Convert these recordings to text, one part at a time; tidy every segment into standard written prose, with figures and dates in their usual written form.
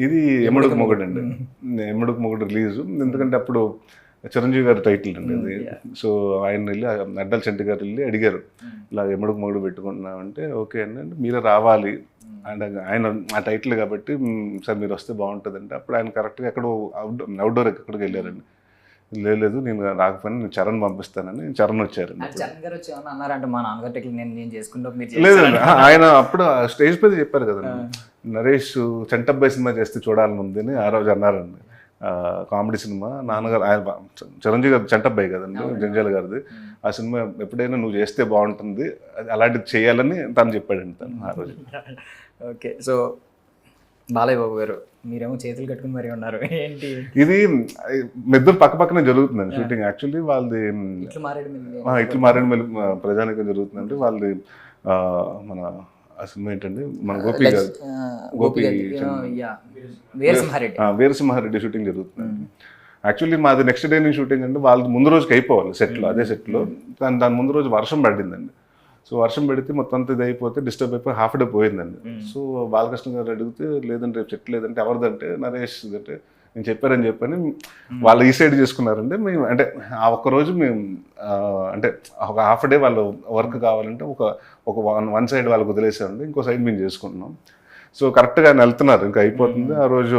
ఇది ఎముడుకు మొగుడు అండి. ఎముడుకు మొగుడు రిలీజ్. ఎందుకంటే అప్పుడు చిరంజీవి గారి టైటిల్ అండి అది. సో ఆయన వెళ్ళి అడ్డల చెంటి గారు వెళ్ళి అడిగారు, ఇలా ఎముడుకు మొగుడు పెట్టుకుంటున్నామంటే ఓకే అండి అంటే మీరే రావాలి అండ్ ఆయన ఆ టైటిల్ కాబట్టి సార్ మీరు వస్తే బాగుంటుందంటే అప్పుడు ఆయన కరెక్ట్గా ఎక్కడో అవుట్డోర్ ఎక్కడికి వెళ్ళారండి. లేదు నేను రాకపోయినా నేను చరణ్ పంపిస్తానని చరణ్ వచ్చారండి. చరణ్ గారు వచ్చి ఏమన్నా అన్నారంటే మా నాన్నగారు టెక్లు నేను చేసుకుంటా మీరు లేదండి, ఆయన అప్పుడు స్టేజ్ మీద చెప్పారు కదండి, నరేష్ చంటబ్బాయి సినిమా చేస్తే చూడాలని ఉంది అని ఆ రోజు అన్నారండి. కామెడీ సినిమా నాన్నగారు ఆయన చిరంజీవి గారు చంటబ్బాయి కదండి జంజాల గారిది. ఆ సినిమా ఎప్పుడైనా నువ్వు చేస్తే బాగుంటుంది అలాంటిది చేయాలని తను చెప్పాడండి తను ఆ రోజు. ఓకే, సో బాలయ్య బాబు గారు మీరేమో చేతులు కట్టుకుని మరీ ఉన్నారు ఏంటి? ఇది ఇద్దరు పక్క పక్కనే జరుగుతుందండి షూటింగ్. యాక్చువల్లీ వాళ్ళది ఇట్లు మారేడుమిల్లి ప్రజానికం జరుగుతుందండి. వాళ్ళది మన ఆ సినిమా ఏంటండి మన గోపి వీరసింహారెడ్డి షూటింగ్ జరుగుతుందండి. యాక్చువల్లీ మాది నెక్స్ట్ డే నుంచి షూటింగ్ అంటే వాళ్ళది ముందు రోజుకి అయిపోవాలి సెట్లో, అదే సెట్లో. దాని ముందు రోజు వర్షం పడిందండి. సో వర్షం పెడితే మొత్తం అంతా ఇది అయిపోతే డిస్టర్బ్ అయిపోయి హాఫ్ డే పోయిందండి. సో బాలకృష్ణ గారు అడిగితే లేదంటే రేపు సెట్ లేదంటే ఎవరిదంటే నరేష్ అంటే నేను చెప్పారని చెప్పని వాళ్ళు ఈ సైడ్ చేసుకున్నారంటే మేము అంటే ఆ ఒక్కరోజు మేము అంటే ఒక హాఫ్ డే వాళ్ళు వర్క్ కావాలంటే ఒక వన్ సైడ్ వాళ్ళకి వదిలేసామండి, ఇంకో సైడ్ మేము చేసుకుంటున్నాం. సో కరెక్ట్గా ఆయన వెళ్తున్నారు, ఇంకా అయిపోతుంది. ఆ రోజు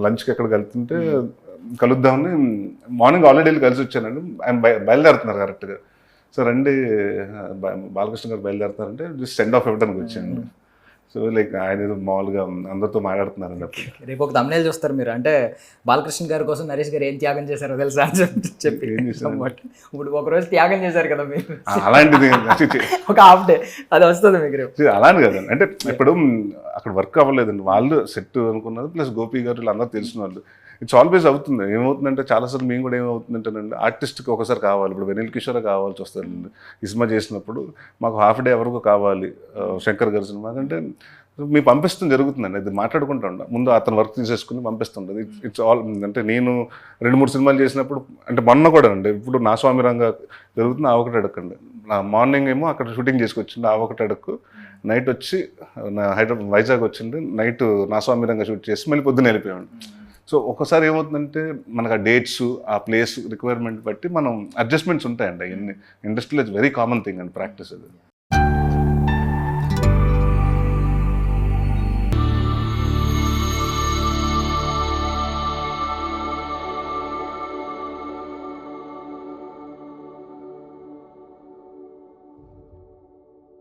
లంచ్కి ఎక్కడికి వెళ్తుంటే కలుద్దామని మార్నింగ్ ఆల్రెడీ వెళ్ళి కలిసి వచ్చానండి. ఆయన బయలుదేరుతున్నారు కరెక్ట్గా. సో రండి బాలకృష్ణ గారు బయలుదేరుతారంటే జస్ట్ సెండ్ ఆఫ్ ఇవ్వడానికి వచ్చాను. సో లైక్ ఆయన ఏదో మామూలుగా అందరితో మాట్లాడుతున్నారండి. అప్పుడు రేపు ఒక తమ్ముళ్ళు చూస్తారు మీరు, అంటే బాలకృష్ణ గారి కోసం నరేష్ గారు ఏం త్యాగం చేశారో తెలుసా అని చెప్పి ఏం చేశారు ఇప్పుడు ఒక రోజు త్యాగం చేశారు కదా మీరు, అలాంటిది ఒక హాఫ్ డే అది వస్తుంది మీకు. అలానే కదండి, అంటే ఇప్పుడు అక్కడ వర్క్ అవ్వలేదండి, వాళ్ళు సెట్ అనుకున్నారు ప్లస్ గోపి గారు అందరూ తెలిసిన వాళ్ళు. ఇట్స్ ఆల్వేస్ అవుతుంది. ఏమవుతుందంటే చాలాసార్లు మేము కూడా ఏమవుతుందంటేనండి ఆర్టిస్ట్కి ఒకసారి కావాలి. ఇప్పుడు వెనిల్ కిషోర్ కావాల్సి వస్తుందండి ఈ సినిమా చేసినప్పుడు, మాకు హాఫ్ డే వరకు కావాలి శంకర్ గారి సినిమా అంటే మేము పంపిస్తాం జరుగుతుందండి. అది మాట్లాడుకుంటూ ఉంటాం, ముందు అతను వర్క్ తీసేసుకుని పంపిస్తుంటుంది. ఇట్స్ ఆల్ అంటే నేను 2-3 సినిమాలు చేసినప్పుడు అంటే మొన్న కూడా అండి, ఇప్పుడు నా స్వామి రంగా జరుగుతుంది ఆ ఒకటి అడగండి. నా మార్నింగ్ ఏమో అక్కడ షూటింగ్ చేసుకొచ్చింది ఆ ఒకటి అడక్కు, నైట్ వచ్చి హైదరాబాద్ వైజాగ్ వచ్చింది, నైట్ నా స్వామి రంగా షూట్ చేసి మళ్ళీ పొద్దున్న వెళ్ళిపోయాడు. సో ఒకసారి ఏమవుతుందంటే మనకు ఆ డేట్స్ ఆ ప్లేస్ రిక్వైర్మెంట్ బట్టి మనం అడ్జస్ట్మెంట్స్ ఉంటాయండి. అవన్నీ ఇండస్ట్రీలో it's very common thing and practice అది.